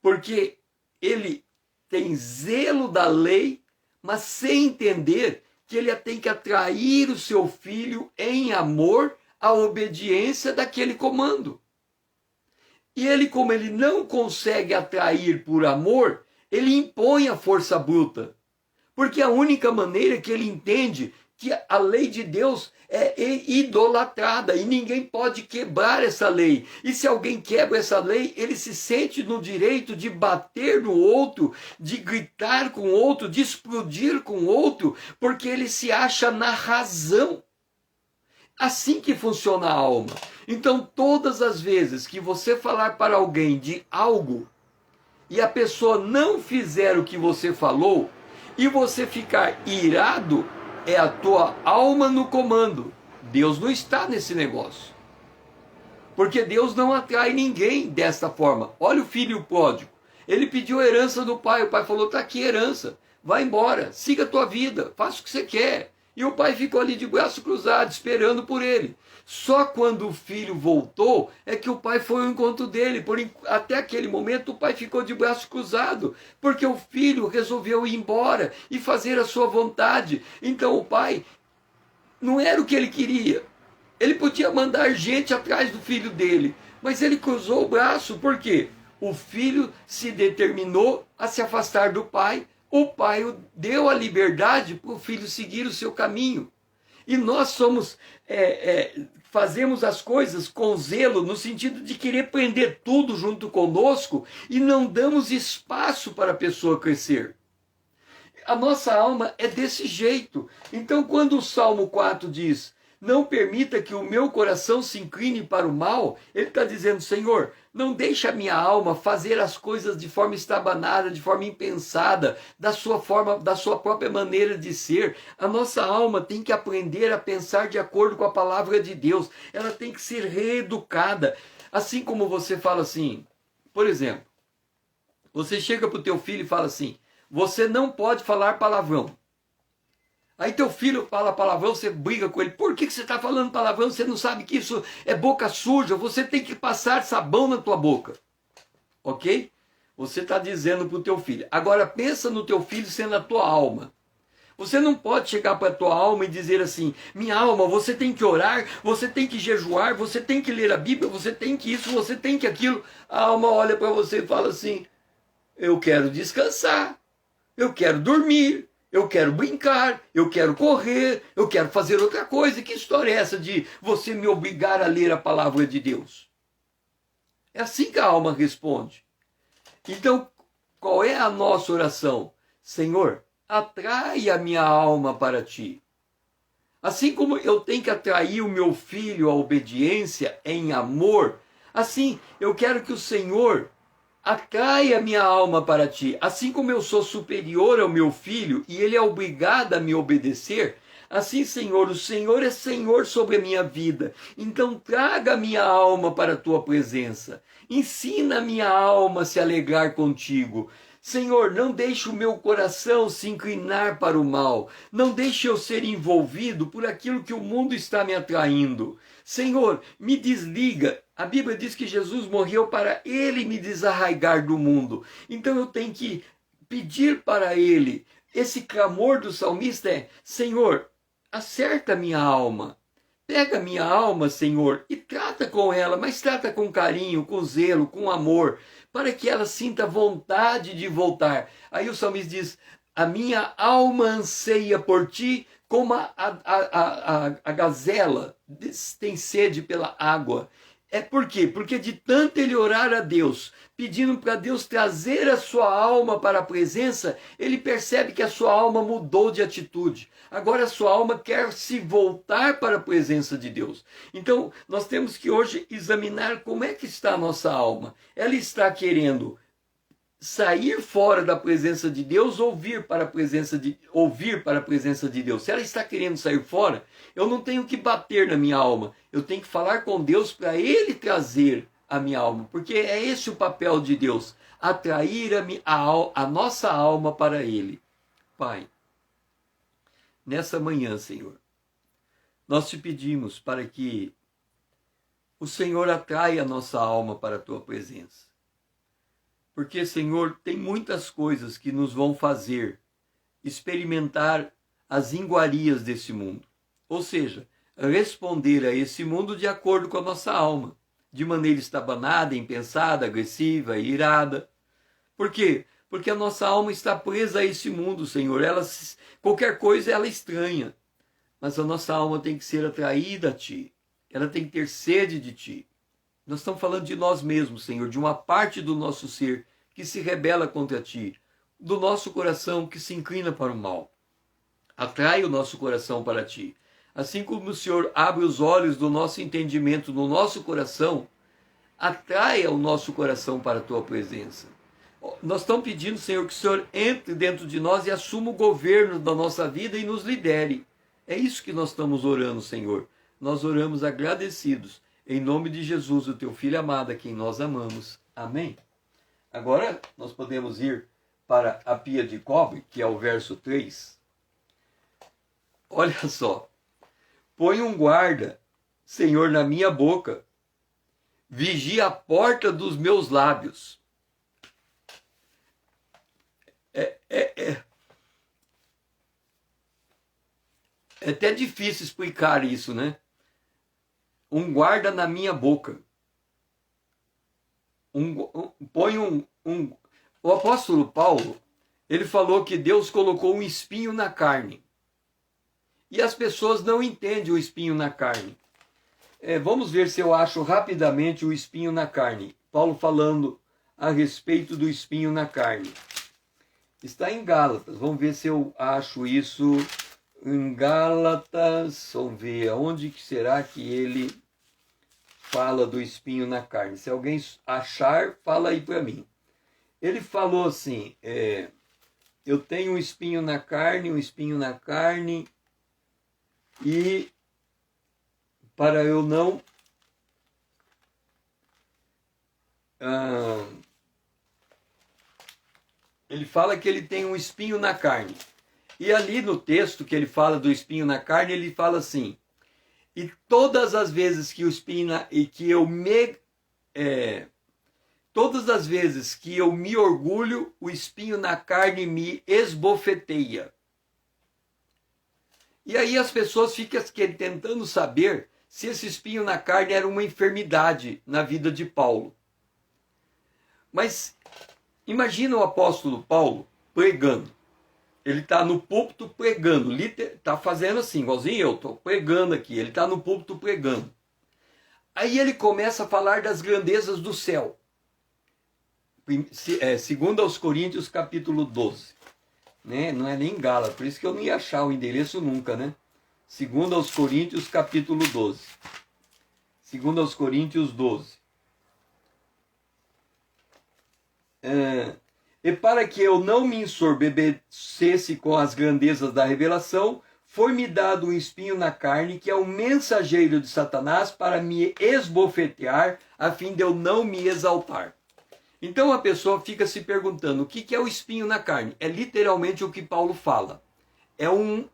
Porque ele tem zelo da lei, mas sem entender que ele tem que atrair o seu filho em amor à obediência daquele comando. E ele, como ele não consegue atrair por amor, ele impõe a força bruta. Porque a única maneira que ele entende que a lei de Deus é idolatrada e ninguém pode quebrar essa lei. E se alguém quebra essa lei, ele se sente no direito de bater no outro, de gritar com o outro, de explodir com o outro, porque ele se acha na razão. Assim que funciona a alma. Então, todas as vezes que você falar para alguém de algo e a pessoa não fizer o que você falou e você ficar irado, é a tua alma no comando. Deus não está nesse negócio. Porque Deus não atrai ninguém desta forma. Olha o filho pródigo. Ele pediu a herança do pai. O pai falou, está aqui a herança. Vai embora, siga a tua vida, faça o que você quer. E o pai ficou ali de braço cruzado, esperando por ele. Só quando o filho voltou, é que o pai foi ao encontro dele. Até aquele momento, o pai ficou de braço cruzado, porque o filho resolveu ir embora e fazer a sua vontade. Então o pai, não era o que ele queria. Ele podia mandar gente atrás do filho dele, mas ele cruzou o braço. Por quê? O filho se determinou a se afastar do pai. O pai deu a liberdade para o filho seguir o seu caminho. E nós fazemos as coisas com zelo, no sentido de querer prender tudo junto conosco e não damos espaço para a pessoa crescer. A nossa alma é desse jeito. Então, quando o Salmo 4 diz, não permita que o meu coração se incline para o mal, ele está dizendo, Senhor, não deixa a minha alma fazer as coisas de forma estabanada, de forma impensada, da sua própria maneira de ser. A nossa alma tem que aprender a pensar de acordo com a palavra de Deus. Ela tem que ser reeducada. Assim como você fala assim, por exemplo, você chega para o teu filho e fala assim, você não pode falar palavrão. Aí teu filho fala palavrão, você briga com ele. Por que você está falando palavrão? Você não sabe que isso é boca suja. Você tem que passar sabão na tua boca. Ok? Você está dizendo para o teu filho. Agora pensa no teu filho sendo a tua alma. Você não pode chegar para a tua alma e dizer assim, minha alma, você tem que orar, você tem que jejuar, você tem que ler a Bíblia, você tem que isso, você tem que aquilo. A alma olha para você e fala assim, eu quero descansar, eu quero dormir. Eu quero brincar, eu quero correr, eu quero fazer outra coisa. Que história é essa de você me obrigar a ler a palavra de Deus? É assim que a alma responde. Então, qual é a nossa oração? Senhor, atrai a minha alma para ti. Assim como eu tenho que atrair o meu filho à obediência em amor, assim eu quero que o Senhor atrai a minha alma para ti. Assim como eu sou superior ao meu filho e ele é obrigado a me obedecer, assim, Senhor, o Senhor é Senhor sobre a minha vida. Então traga a minha alma para a tua presença. Ensina a minha alma a se alegrar contigo. Senhor, não deixe o meu coração se inclinar para o mal. Não deixe eu ser envolvido por aquilo que o mundo está me atraindo. Senhor, me desliga. A Bíblia diz que Jesus morreu para ele me desarraigar do mundo. Então eu tenho que pedir para ele. Esse clamor do salmista é, Senhor, acerta minha alma. Pega minha alma, Senhor, e trata com ela, mas trata com carinho, com zelo, com amor, para que ela sinta vontade de voltar. Aí o salmista diz, a minha alma anseia por ti, como a gazela tem sede pela água. É por quê? Porque de tanto ele orar a Deus, pedindo para Deus trazer a sua alma para a presença, ele percebe que a sua alma mudou de atitude. Agora a sua alma quer se voltar para a presença de Deus. Então, nós temos que hoje examinar como é que está a nossa alma. Ela está querendo sair fora da presença de Deus, ouvir para a presença de Deus. Se ela está querendo sair fora, eu não tenho que bater na minha alma, eu tenho que falar com Deus para Ele trazer a minha alma, porque é esse o papel de Deus, atrair a nossa alma para Ele. Pai, nessa manhã, Senhor, nós te pedimos para que o Senhor atraia a nossa alma para a tua presença. Porque, Senhor, tem muitas coisas que nos vão fazer experimentar as iguarias desse mundo. Ou seja, responder a esse mundo de acordo com a nossa alma, de maneira estabanada, impensada, agressiva, irada. Por quê? Porque a nossa alma está presa a esse mundo, Senhor. Qualquer coisa ela estranha. Mas a nossa alma tem que ser atraída a Ti. Ela tem que ter sede de Ti. Nós estamos falando de nós mesmos, Senhor, de uma parte do nosso ser que se rebela contra Ti, do nosso coração que se inclina para o mal. Atrai o nosso coração para Ti. Assim como o Senhor abre os olhos do nosso entendimento no nosso coração, atraia o nosso coração para a Tua presença. Nós estamos pedindo, Senhor, que o Senhor entre dentro de nós e assuma o governo da nossa vida e nos lidere. É isso que nós estamos orando, Senhor. Nós oramos agradecidos. Em nome de Jesus, o Teu Filho amado, a quem nós amamos. Amém. Agora nós podemos ir para a pia de cobre, que é o verso 3. Olha só. Põe um guarda, Senhor, na minha boca. Vigia a porta dos meus lábios. É até difícil explicar isso, né? Um guarda na minha boca. O apóstolo Paulo, ele falou que Deus colocou um espinho na carne. E as pessoas não entendem o espinho na carne. Vamos ver se eu acho rapidamente o espinho na carne. Paulo falando a respeito do espinho na carne. Está em Gálatas. Vamos ver se eu acho isso em Gálatas. Vamos ver aonde que será que ele fala do espinho na carne. Se alguém achar, fala aí para mim. Ele falou assim, eu tenho um espinho na carne, e para eu não ele fala que ele tem um espinho na carne. E ali no texto que ele fala do espinho na carne, ele fala assim: e todas as vezes que o espinho todas as vezes que eu me orgulho, o espinho na carne me esbofeteia. E aí as pessoas ficam tentando saber se esse espinho na carne era uma enfermidade na vida de Paulo. Mas imagina o apóstolo Paulo pregando. Ele está no púlpito pregando, está fazendo assim, igualzinho eu, estou pregando aqui, ele está no púlpito pregando. Aí ele começa a falar das grandezas do céu. Segundo aos Coríntios, capítulo 12. Né? Não é nem Gálatas, por isso que eu não ia achar o endereço nunca, né? Segundo aos Coríntios, capítulo 12. Segundo aos Coríntios 12. E para que eu não me ensoberbecesse com as grandezas da revelação, foi-me dado um espinho na carne, que é um mensageiro de Satanás, para me esbofetear, a fim de eu não me exaltar. Então a pessoa fica se perguntando, o que é o espinho na carne? É literalmente o que Paulo fala. É um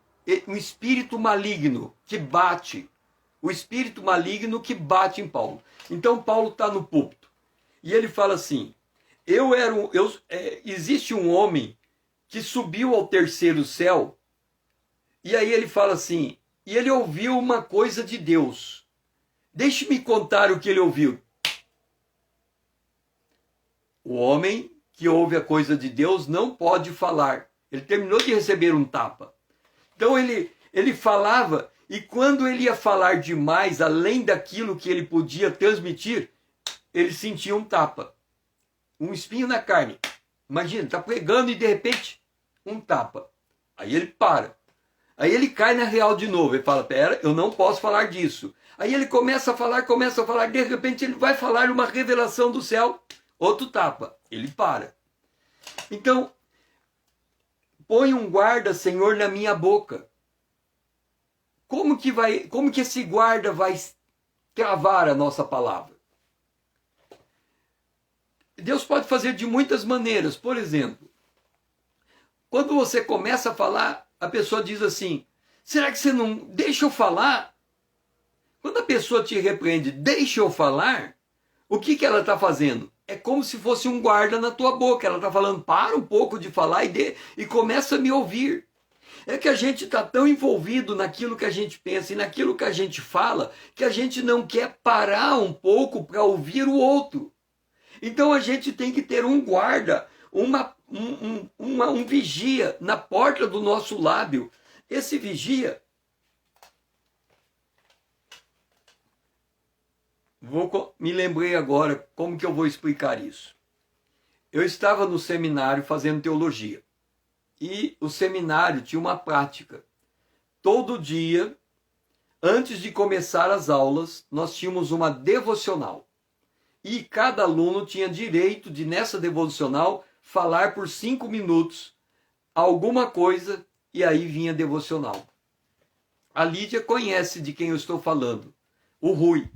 espírito maligno que bate. O espírito maligno que bate em Paulo. Então Paulo está no púlpito. E ele fala assim, existe um homem que subiu ao terceiro céu, e aí ele fala assim, e ele ouviu uma coisa de Deus. Deixe-me contar o que ele ouviu. O homem que ouve a coisa de Deus não pode falar. Ele terminou de receber um tapa. Então ele falava, e quando ele ia falar demais, além daquilo que ele podia transmitir, ele sentia um tapa. Um espinho na carne. Imagina, está pregando e de repente, um tapa. Aí ele para. Aí ele cai na real de novo. Ele fala, pera, eu não posso falar disso. Aí ele começa a falar, de repente ele vai falar uma revelação do céu. Outro tapa. Ele para. Então, põe um guarda, Senhor, na minha boca. Como que esse guarda vai travar a nossa palavra? Deus pode fazer de muitas maneiras. Por exemplo, quando você começa a falar, a pessoa diz assim: será que você não deixa eu falar? Quando a pessoa te repreende, deixa eu falar, o que ela está fazendo? É como se fosse um guarda na tua boca. Ela está falando: para um pouco de falar e começa a me ouvir. É que a gente está tão envolvido naquilo que a gente pensa e naquilo que a gente fala, que a gente não quer parar um pouco para ouvir o outro. Então a gente tem que ter um guarda, um vigia na porta do nosso lábio. Esse vigia, me lembrei agora como que eu vou explicar isso. Eu estava no seminário fazendo teologia. E o seminário tinha uma prática. Todo dia, antes de começar as aulas, nós tínhamos uma devocional. E cada aluno tinha direito de, nessa devocional, falar por 5 minutos alguma coisa, e aí vinha a devocional. A Lídia conhece de quem eu estou falando, o Rui.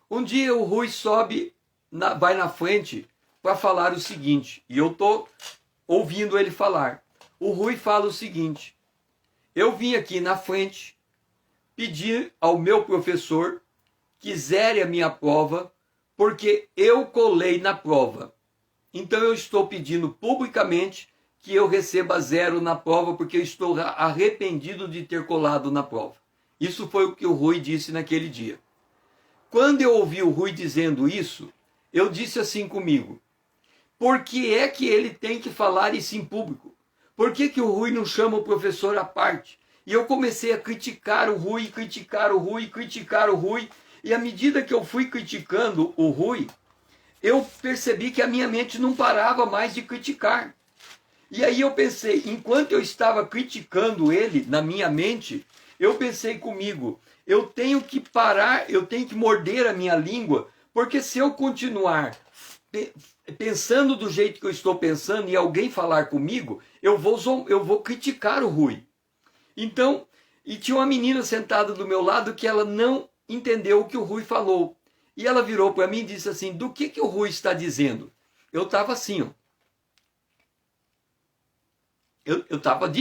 Um dia o Rui vai na frente para falar o seguinte, e eu estou ouvindo ele falar. O Rui fala o seguinte: eu vim aqui na frente pedir ao meu professor que zere a minha prova, porque eu colei na prova. Então eu estou pedindo publicamente que eu receba 0 na prova, porque eu estou arrependido de ter colado na prova. Isso foi o que o Rui disse naquele dia. Quando eu ouvi o Rui dizendo isso, eu disse assim comigo: por que é que ele tem que falar isso em público? Por que que o Rui não chama o professor à parte? E eu comecei a criticar o Rui, criticar o Rui, criticar o Rui. E à medida que eu fui criticando o Rui, eu percebi que a minha mente não parava mais de criticar. E aí eu pensei, enquanto eu estava criticando ele na minha mente, eu pensei comigo: eu tenho que parar, eu tenho que morder a minha língua, porque se eu continuar pensando do jeito que eu estou pensando e alguém falar comigo, eu vou criticar o Rui. Então, e tinha uma menina sentada do meu lado que ela não entendeu o que o Rui falou. E ela virou para mim e disse assim: do que o Rui está dizendo? Eu estava assim, ó. Eu estava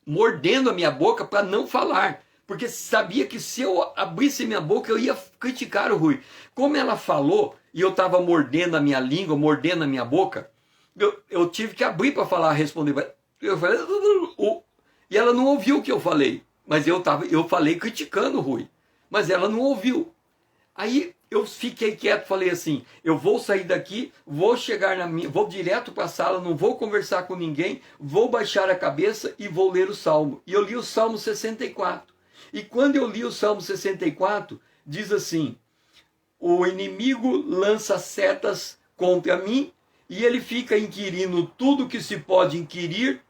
mordendo a minha boca para não falar, porque sabia que se eu abrisse minha boca eu ia criticar o Rui. Como ela falou e eu estava mordendo a minha língua, mordendo a minha boca, eu tive que abrir para falar, responder. Eu falei, e ela não ouviu o que eu falei, mas eu falei criticando o Rui, mas ela não ouviu. Aí eu fiquei quieto, falei assim: eu vou sair daqui, vou vou direto para a sala, não vou conversar com ninguém, vou baixar a cabeça e vou ler o Salmo. E eu li o Salmo 64. E quando eu li o Salmo 64, diz assim: o inimigo lança setas contra mim e ele fica inquirindo tudo que se pode inquirir,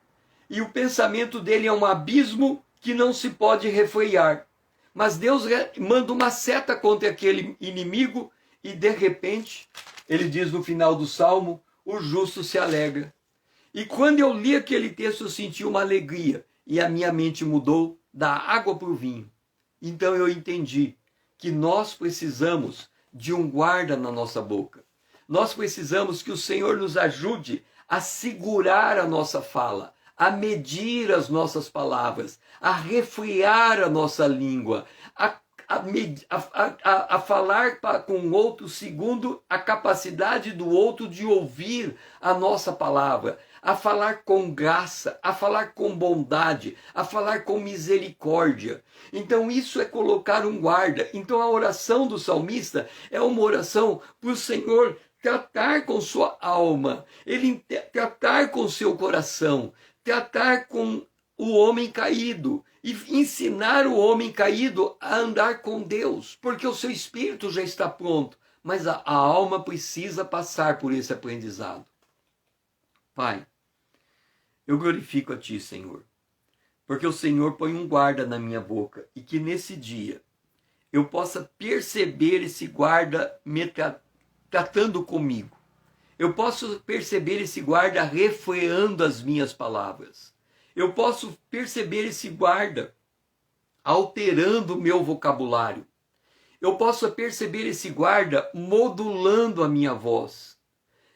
e o pensamento dele é um abismo que não se pode refrear. Mas Deus manda uma seta contra aquele inimigo e de repente, ele diz no final do Salmo, o justo se alegra. E quando eu li aquele texto, eu senti uma alegria e a minha mente mudou da água para o vinho. Então eu entendi que nós precisamos de um guarda na nossa boca. Nós precisamos que o Senhor nos ajude a segurar a nossa fala, a medir as nossas palavras, a refrear a nossa língua, a falar com o outro segundo a capacidade do outro de ouvir a nossa palavra, a falar com graça, a falar com bondade, a falar com misericórdia. Então isso é colocar um guarda. Então a oração do salmista é uma oração para o Senhor tratar com sua alma, ele tratar com seu coração, tratar com o homem caído e ensinar o homem caído a andar com Deus, porque o seu espírito já está pronto, mas a alma precisa passar por esse aprendizado. Pai, eu glorifico a Ti, Senhor, porque o Senhor põe um guarda na minha boca e que nesse dia eu possa perceber esse guarda me tratando comigo. Eu posso perceber esse guarda refreando as minhas palavras. Eu posso perceber esse guarda alterando o meu vocabulário. Eu posso perceber esse guarda modulando a minha voz.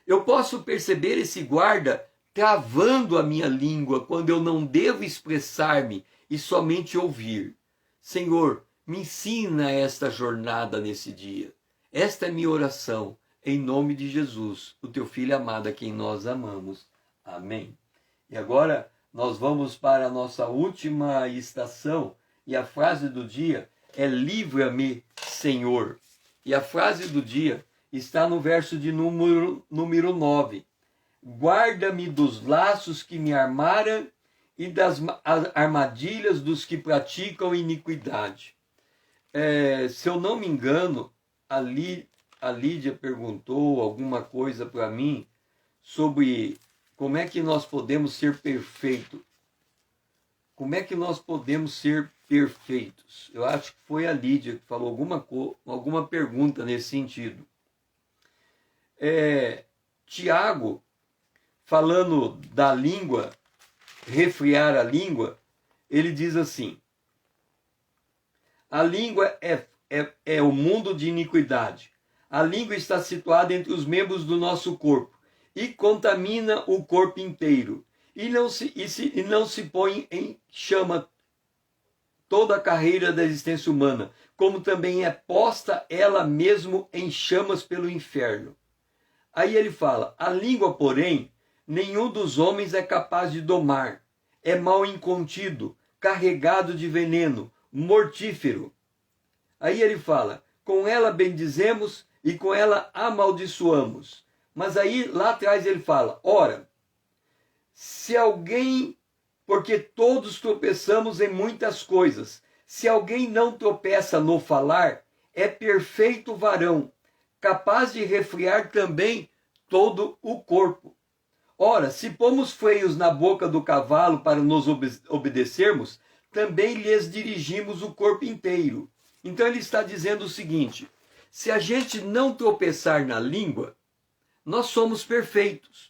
Eu posso perceber esse guarda travando a minha língua quando eu não devo expressar-me e somente ouvir. Senhor, me ensina esta jornada nesse dia. Esta é minha oração, em nome de Jesus, o teu Filho amado, a quem nós amamos. Amém. E agora nós vamos para a nossa última estação, e a frase do dia é: livra-me, Senhor. E a frase do dia está no verso de número 9. Guarda-me dos laços que me armaram e das armadilhas dos que praticam iniquidade. Se eu não me engano, a Lídia perguntou alguma coisa para mim sobre como é que nós podemos ser perfeitos. Como é que nós podemos ser perfeitos? Eu acho que foi a Lídia que falou alguma pergunta nesse sentido. Tiago, falando da língua, refrear a língua, ele diz assim: a língua é o mundo de iniquidade. A língua está situada entre os membros do nosso corpo e contamina o corpo inteiro. E não se põe em chama toda a carreira da existência humana, como também é posta ela mesmo em chamas pelo inferno. Aí ele fala: a língua, porém, nenhum dos homens é capaz de domar. É mal incontido, carregado de veneno, mortífero. Aí ele fala: com ela bendizemos e com ela amaldiçoamos. Mas aí lá atrás ele fala: ora, se alguém, porque todos tropeçamos em muitas coisas, se alguém não tropeça no falar, é perfeito varão, capaz de refrear também todo o corpo. Ora, se pomos freios na boca do cavalo para nos obedecermos, também lhes dirigimos o corpo inteiro. Então ele está dizendo o seguinte: se a gente não tropeçar na língua, nós somos perfeitos.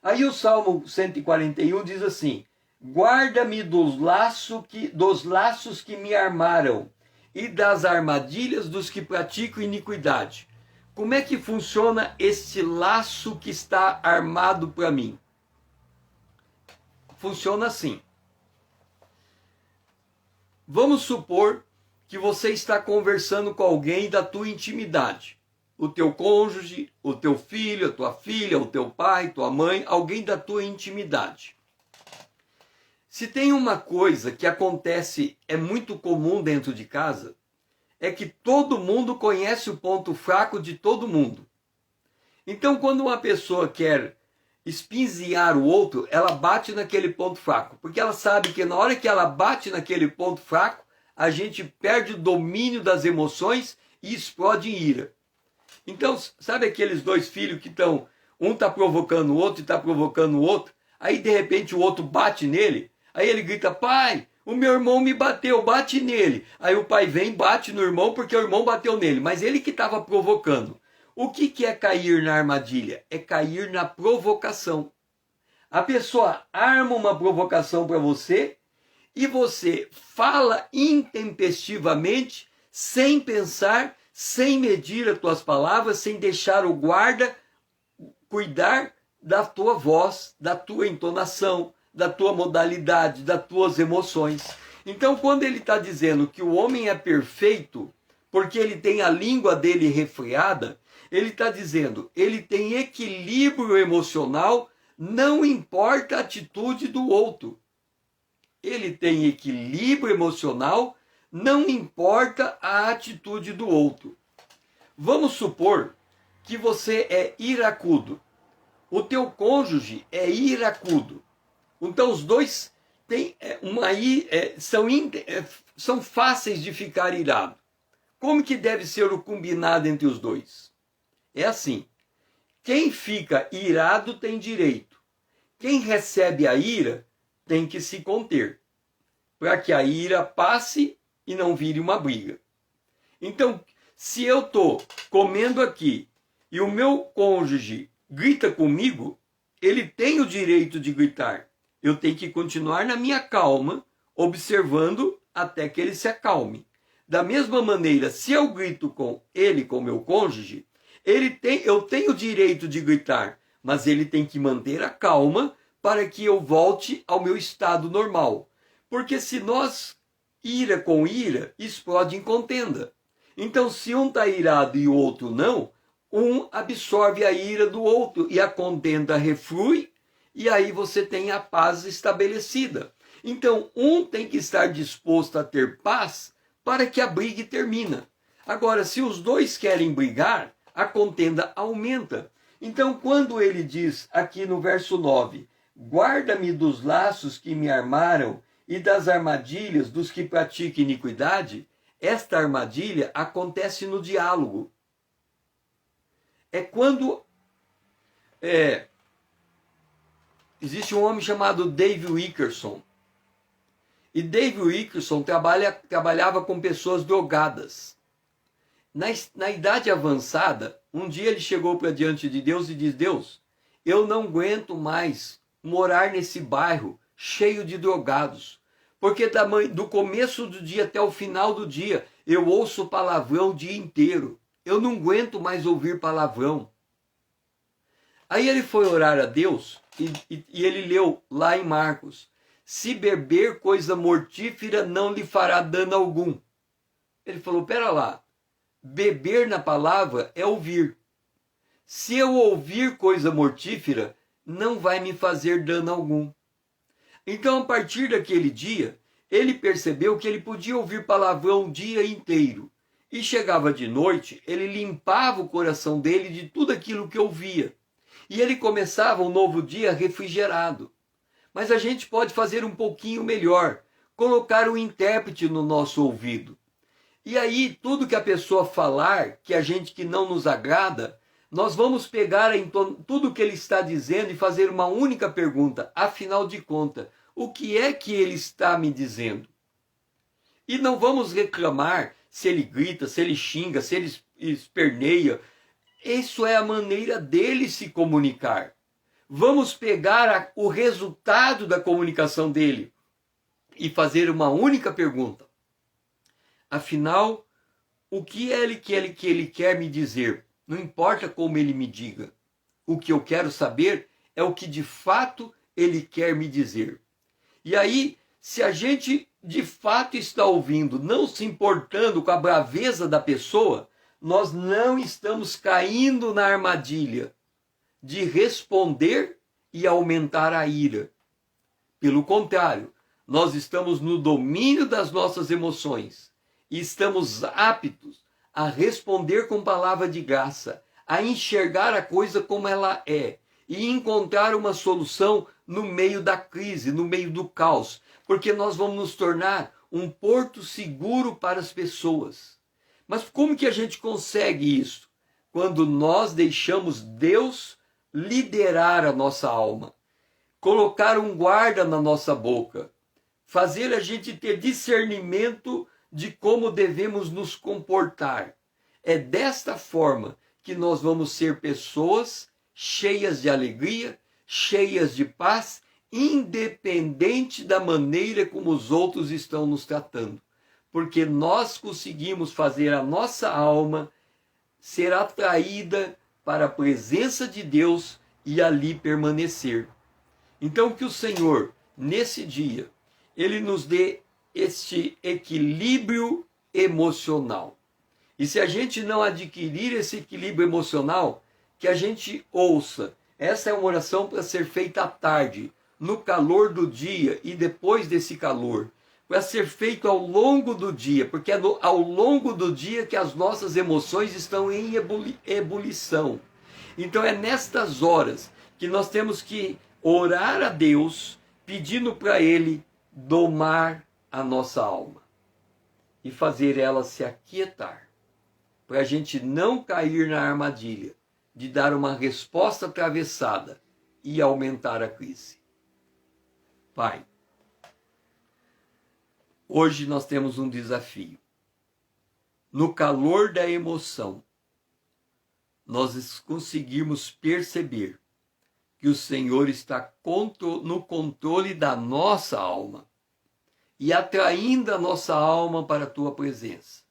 Aí o Salmo 141 diz assim: guarda-me dos laços que me armaram e das armadilhas dos que praticam iniquidade. Como é que funciona este laço que está armado para mim? Funciona assim. Vamos supor que você está conversando com alguém da tua intimidade. O teu cônjuge, o teu filho, a tua filha, o teu pai, tua mãe, alguém da tua intimidade. Se tem uma coisa que acontece, é muito comum dentro de casa, é que todo mundo conhece o ponto fraco de todo mundo. Então, quando uma pessoa quer espinzear o outro, ela bate naquele ponto fraco, porque ela sabe que na hora que ela bate naquele ponto fraco, a gente perde o domínio das emoções e explode em ira. Então, sabe aqueles dois filhos que estão, um está provocando o outro e está provocando o outro, aí de repente o outro bate nele, aí ele grita: pai, o meu irmão me bateu, bate nele. Aí o pai vem, bate no irmão porque o irmão bateu nele, mas ele que estava provocando. O que é cair na armadilha? É cair na provocação. A pessoa arma uma provocação para você e você fala intempestivamente, sem pensar, sem medir as tuas palavras, sem deixar o guarda cuidar da tua voz, da tua entonação, da tua modalidade, das tuas emoções. Então, quando ele está dizendo que o homem é perfeito, porque ele tem a língua dele refreada, ele está dizendo, ele tem equilíbrio emocional, não importa a atitude do outro. Ele tem equilíbrio emocional, não importa a atitude do outro. Vamos supor que você é iracudo. O teu cônjuge é iracudo. Então os dois têm são fáceis de ficar irado. Como que deve ser o combinado entre os dois? É assim: quem fica irado tem direito. Quem recebe a ira tem que se conter, para que a ira passe e não vire uma briga. Então, se eu estou comendo aqui e o meu cônjuge grita comigo, ele tem o direito de gritar. Eu tenho que continuar na minha calma, observando até que ele se acalme. Da mesma maneira, se eu grito com ele, com meu cônjuge, eu tenho o direito de gritar, mas ele tem que manter a calma para que eu volte ao meu estado normal. Porque se nós, ira com ira, explode em contenda. Então, se um está irado e o outro não, um absorve a ira do outro e a contenda reflui, e aí você tem a paz estabelecida. Então, um tem que estar disposto a ter paz para que a briga termine. Agora, se os dois querem brigar, a contenda aumenta. Então, quando ele diz aqui no verso 9, guarda-me dos laços que me armaram e das armadilhas dos que praticam iniquidade, esta armadilha acontece no diálogo. É quando existe um homem chamado Dave Wilkerson. E Dave Wilkerson trabalhava com pessoas drogadas. Na idade avançada, um dia ele chegou para diante de Deus e disse: Deus, eu não aguento mais morar nesse bairro cheio de drogados. Porque do começo do dia até o final do dia, eu ouço palavrão o dia inteiro. Eu não aguento mais ouvir palavrão. Aí ele foi orar a Deus e ele leu lá em Marcos: se beber coisa mortífera não lhe fará dano algum. Ele falou: pera lá, beber na palavra é ouvir. Se eu ouvir coisa mortífera, não vai me fazer dano algum. Então, a partir daquele dia, ele percebeu que ele podia ouvir palavrão o dia inteiro. E chegava de noite, ele limpava o coração dele de tudo aquilo que ouvia. E ele começava um novo dia refrigerado. Mas a gente pode fazer um pouquinho melhor, colocar um intérprete no nosso ouvido. E aí, tudo que a pessoa falar, que não nos agrada, nós vamos pegar tudo que ele está dizendo e fazer uma única pergunta: afinal de contas, o que é que ele está me dizendo? E não vamos reclamar se ele grita, se ele xinga, se ele esperneia. Isso é a maneira dele se comunicar. Vamos pegar o resultado da comunicação dele e fazer uma única pergunta: afinal, o que é que ele quer me dizer? Não importa como ele me diga. O que eu quero saber é o que de fato ele quer me dizer. E aí, se a gente de fato está ouvindo, não se importando com a braveza da pessoa, nós não estamos caindo na armadilha de responder e aumentar a ira. Pelo contrário, nós estamos no domínio das nossas emoções e estamos aptos a responder com palavra de graça, a enxergar a coisa como ela é e encontrar uma solução no meio da crise, no meio do caos, porque nós vamos nos tornar um porto seguro para as pessoas. Mas como que a gente consegue isso? Quando nós deixamos Deus liderar a nossa alma, colocar um guarda na nossa boca, fazer a gente ter discernimento de como devemos nos comportar. É desta forma que nós vamos ser pessoas cheias de alegria, cheias de paz, independente da maneira como os outros estão nos tratando. Porque nós conseguimos fazer a nossa alma ser atraída para a presença de Deus e ali permanecer. Então, que o Senhor, nesse dia, Ele nos dê este equilíbrio emocional. E se a gente não adquirir esse equilíbrio emocional, que a gente ouça. Essa é uma oração para ser feita à tarde, no calor do dia e depois desse calor. Para ser feito ao longo do dia, porque é ao longo do dia que as nossas emoções estão em ebulição. Então é nestas horas que nós temos que orar a Deus, pedindo para Ele domar a nossa alma e fazer ela se aquietar, para a gente não cair na armadilha de dar uma resposta atravessada e aumentar a crise. Pai, hoje nós temos um desafio. No calor da emoção, nós conseguirmos perceber que o Senhor está no controle da nossa alma e atraindo a nossa alma para a tua presença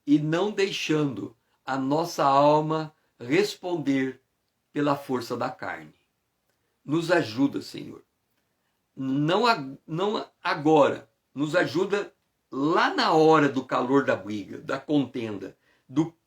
e não deixando a nossa alma responder pela força da carne. Nos ajuda, Senhor. Não agora, nos ajuda lá na hora do calor da briga, da contenda,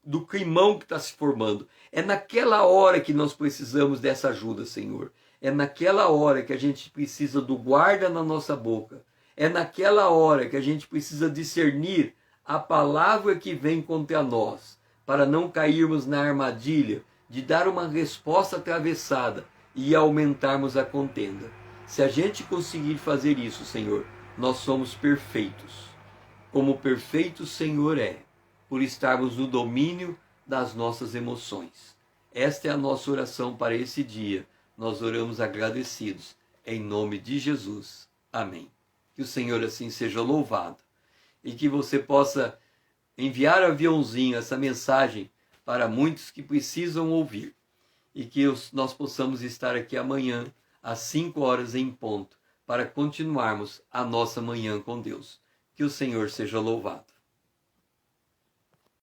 do climão que está se formando. É naquela hora que nós precisamos dessa ajuda, Senhor. É naquela hora que a gente precisa do guarda na nossa boca. É naquela hora que a gente precisa discernir a palavra que vem contra nós, para não cairmos na armadilha de dar uma resposta atravessada e aumentarmos a contenda. Se a gente conseguir fazer isso, Senhor, nós somos perfeitos, como o perfeito Senhor é, por estarmos no domínio das nossas emoções. Esta é a nossa oração para esse dia. Nós oramos agradecidos, em nome de Jesus. Amém. Que o Senhor assim seja louvado e que você possa enviar aviãozinho essa mensagem para muitos que precisam ouvir e que nós possamos estar aqui amanhã às 5 horas em ponto para continuarmos a nossa manhã com Deus. Que o Senhor seja louvado.